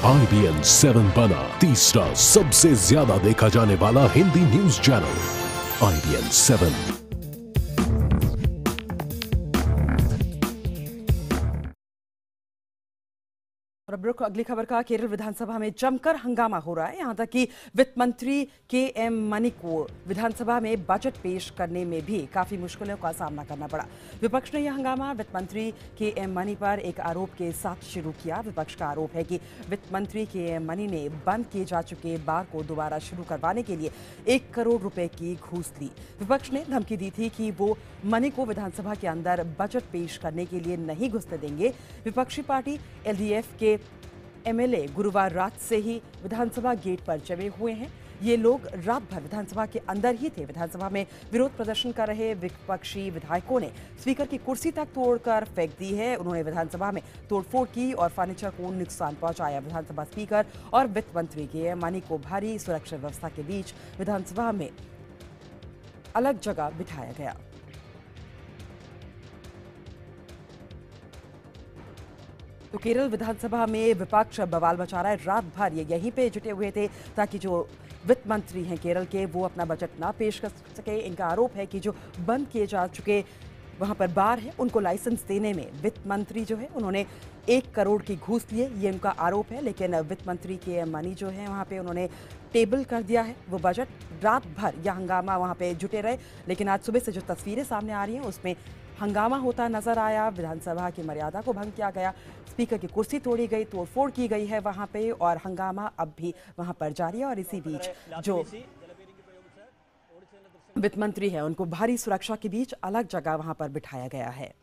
IBN 7 बना तीसरा सबसे ज्यादा देखा जाने वाला हिंदी न्यूज चैनल। IBN 7। और अब रुख अगली खबर का। केरल विधानसभा में जमकर हंगामा हो रहा है। यहां तक कि वित्त मंत्री के.एम. मनी को विधानसभा में बजट पेश करने में भी काफी मुश्किलों का सामना करना पड़ा। विपक्ष ने यह हंगामा वित्त मंत्री के.एम. मनी पर एक आरोप के साथ शुरू किया। विपक्ष का आरोप है कि वित्त मंत्री के.एम. मनी ने बंद किए जा चुके बार को दोबारा शुरू करवाने के लिए 1 करोड़ रुपए की घूस ली। विपक्ष ने धमकी दी थी कि वो मनी को विधानसभा के अंदर बजट पेश करने के लिए नहीं घुसने देंगे। विपक्षी पार्टी एलडीएफ के एमएलए गुरुवार रात से ही विधानसभा गेट पर जमे हुए हैं। ये लोग रात भर विधानसभा के अंदर ही थे। विधानसभा में विरोध प्रदर्शन कर रहे विपक्षी विधायकों ने स्पीकर की कुर्सी तक तोड़कर फेंक दी है। उन्होंने विधानसभा में तोड़फोड़ की और फर्नीचर को नुकसान पहुंचाया। विधानसभा स्पीकर और वित्त मंत्री के.एम. मनी को भारी सुरक्षा व्यवस्था के बीच विधानसभा में अलग जगह बिठाया गया। तो केरल विधानसभा में विपक्ष बवाल मचा रहा है। रात भर ये यहीं पे जुटे हुए थे ताकि जो वित्त मंत्री हैं केरल के वो अपना बजट ना पेश कर सके। इनका आरोप है कि जो बंद किए जा चुके वहां पर बार है उनको लाइसेंस देने में वित्त मंत्री जो है उन्होंने 1 करोड़ की घूस लिए, ये उनका आरोप है। लेकिन वित्त मंत्री के मनी जो है वहां पे उन्होंने टेबल कर दिया है वो बजट। रात भर यह हंगामा वहां पे जुटे रहे। लेकिन आज सुबह से जो तस्वीरें सामने आ रही हैं उसमें हंगामा होता नजर आया। विधानसभा की मर्यादा को भंग किया गया, स्पीकर की कुर्सी तोड़ी गई, तोड़फोड़ की गई है वहां पे और हंगामा अब भी वहां पर जारी है। और इसी बीच जो वित्त मंत्री है उनको भारी सुरक्षा के बीच अलग जगह वहां पर बिठाया गया है।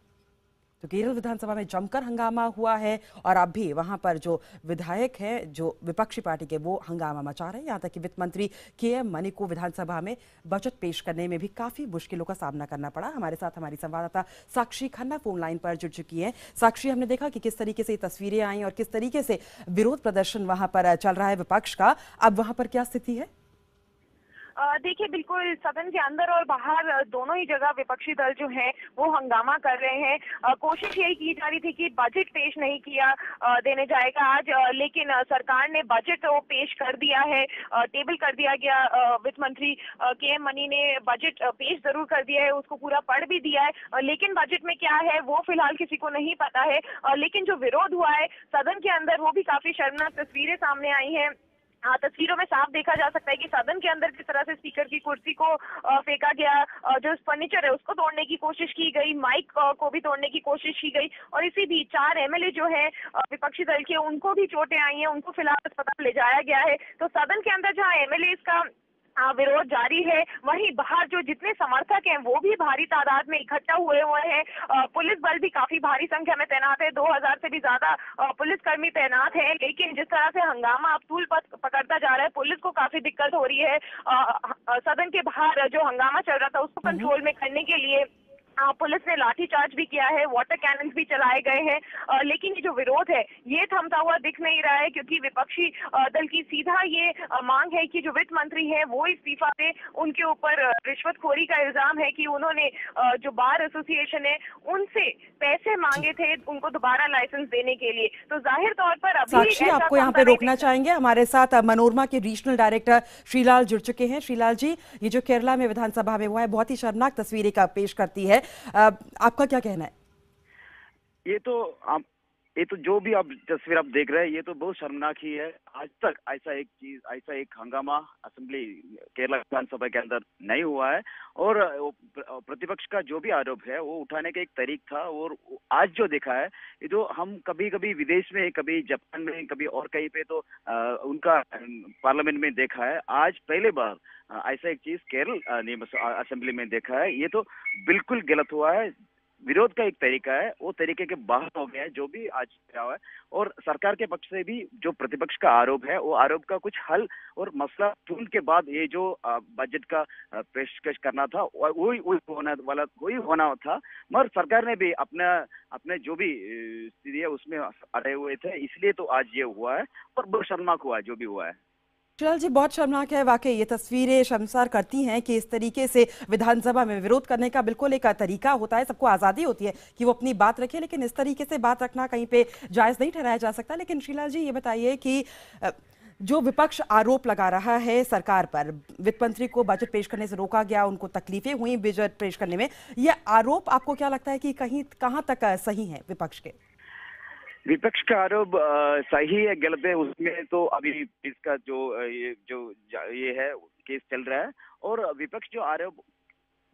तो केरल विधानसभा में जमकर हंगामा हुआ है और अब भी वहां पर जो विधायक हैं जो विपक्षी पार्टी के वो हंगामा मचा रहे हैं। यहां तक कि वित्त मंत्री के.एम. मनी को विधानसभा में बजट पेश करने में भी काफी मुश्किलों का सामना करना पड़ा। हमारे साथ हमारी संवाददाता साक्षी खन्ना फोन लाइन पर जुड़ चुकी है। साक्षी, हमने देखा कि किस तरीके से तस्वीरें आई और किस तरीके से विरोध प्रदर्शन वहां पर चल रहा है विपक्ष का। अब वहां पर क्या स्थिति है? देखिए, बिल्कुल सदन के अंदर और बाहर दोनों ही जगह विपक्षी दल जो हैं वो हंगामा कर रहे हैं। कोशिश यही की जा रही थी कि बजट पेश नहीं किया देने जाएगा आज, लेकिन सरकार ने बजट वो पेश कर दिया है, टेबल कर दिया गया। वित्त मंत्री के.एम. मनी ने बजट पेश जरूर कर दिया है, उसको पूरा पढ़ भी दिया है, लेकिन बजट में क्या है वो फिलहाल किसी को नहीं पता है। लेकिन जो विरोध हुआ है सदन के अंदर वो भी काफी शर्मनाक तस्वीरें सामने आई हैं। तस्वीरों में साफ देखा जा सकता है कि सदन के अंदर किस तरह से स्पीकर की कुर्सी को फेंका गया, जो फर्नीचर है उसको तोड़ने की कोशिश की गई, माइक को भी तोड़ने की कोशिश की गई। और इसी बीच 4 एमएलए जो है विपक्षी दल के उनको भी चोटें आई हैं, उनको फिलहाल अस्पताल ले जाया गया है। तो सदन के अंदर जहां एमएलए का विरोध जारी है, वहीं बाहर जो जितने समर्थक हैं वो भी भारी तादाद में इकट्ठा हुए हैं। पुलिस बल भी काफी भारी संख्या में तैनात है, 2000 से भी ज्यादा पुलिसकर्मी तैनात हैं। लेकिन जिस तरह से हंगामा अब तूल पकड़ता जा रहा है, पुलिस को काफी दिक्कत हो रही है। सदन के बाहर जो हंगामा चल रहा था उसको कंट्रोल में करने के लिए पुलिस ने लाठीचार्ज भी किया है, वाटर कैनन भी चलाए गए हैं। लेकिन ये जो विरोध है ये थमता हुआ दिख नहीं रहा है, क्योंकि विपक्षी दल की सीधा ये मांग है कि जो वित्त मंत्री हैं वो इस्तीफा दें। उनके ऊपर रिश्वतखोरी का इल्जाम है कि उन्होंने जो बार एसोसिएशन है उनसे पैसे मांगे थे उनको दोबारा लाइसेंस देने के लिए। तो जाहिर तौर पर अभी साक्षी, आपको यहाँ पे रोकना चाहेंगे। हमारे साथ मनोरमा के रीजनल डायरेक्टर श्रीलाल जुड़ चुके हैं। श्रीलाल जी, ये जो केरला में विधानसभा में हुआ है बहुत ही शर्मनाक तस्वीरें का पेश करती है, आपका क्या कहना है? ये तो जो भी आप तस्वीर आप देख रहे हैं ये तो बहुत शर्मनाक ही है। आज तक ऐसा एक हंगामा असेंबली केरला विधानसभा के अंदर नहीं हुआ है। और प्रतिपक्ष का जो भी आरोप है वो उठाने का एक तरीक था। और आज जो देखा है ये जो हम कभी कभी विदेश में, कभी जापान में, कभी और कहीं पे तो उनका पार्लियामेंट में देखा है, आज पहले बार ऐसा एक चीज केरल असेंबली में देखा है। ये तो बिल्कुल गलत हुआ है। विरोध का एक तरीका है, वो तरीके के बाहर हो गया है जो भी आज हुआ है। और सरकार के पक्ष से भी जो प्रतिपक्ष का आरोप है वो आरोप का कुछ हल और मसला ढूंढ के बाद ये जो बजट का पेशकश करना था वही होना था। मगर सरकार ने भी अपने जो भी स्थिति है उसमें अड़े हुए थे, इसलिए तो आज ये हुआ है और बहुत शर्मनाक हुआ है जो भी हुआ है। चल जी, बहुत शर्मनाक है वाकई। ये तस्वीरें शर्मसार करती हैं कि इस तरीके से विधानसभा में विरोध करने का बिल्कुल एक तरीका होता है, सबको आज़ादी होती है कि वो अपनी बात रखे, लेकिन इस तरीके से बात रखना कहीं पे जायज़ नहीं ठहराया जा सकता। लेकिन श्रीलाल जी, ये बताइए कि जो विपक्ष आरोप लगा रहा है सरकार पर, वित्त मंत्री को बजट पेश करने से रोका गया, उनको तकलीफें हुई बजट पेश करने में, ये आरोप आपको क्या लगता है कि कहीं कहाँ तक सही है विपक्ष के? विपक्ष का आरोप सही है गलत है, उसमें तो अभी इसका ये है केस चल रहा है। और विपक्ष जो आरोप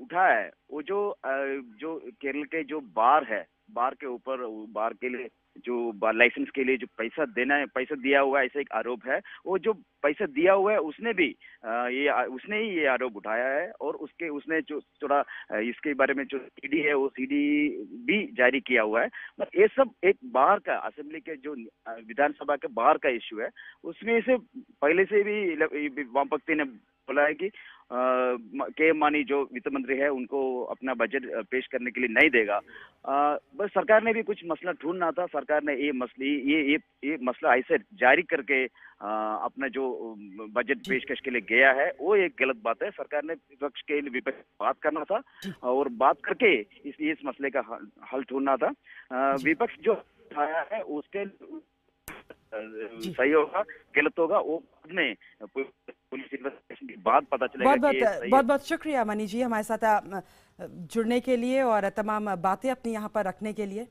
उठा है वो जो केरल के जो बार है, बार के ऊपर बार के लिए जो लाइसेंस के लिए जो पैसा दिया हुआ है, ऐसा एक आरोप है। वो जो पैसा दिया हुआ है उसने ही ये आरोप उठाया है। और उसने जो थोड़ा इसके बारे में जो सीडी है वो सीडी भी जारी किया हुआ है। बट ये सब एक बाहर का असेंबली के जो विधानसभा के बाहर का इश्यू है। उसमें से पहले से भी वामपंथी ने बोला है कि के मानी जो वित्त मंत्री है उनको अपना बजट पेश करने के लिए नहीं देगा। बस सरकार ने भी कुछ मसला ढूंढना था। सरकार ने ये मसला ऐसे जारी करके अपना जो बजट पेशकश के लिए गया है वो एक गलत बात है। सरकार ने विपक्ष बात करना था और बात करके इस मसले का हल ढूंढना था। विपक्ष जो आया है उसके सही होगा गलत होगा वो बाद में पुलिस इन्वेस्टिगेशन के बाद पता चलेगा। बहुत बहुत शुक्रिया मनी जी, हमारे साथ जुड़ने के लिए और तमाम बातें अपनी यहाँ पर रखने के लिए।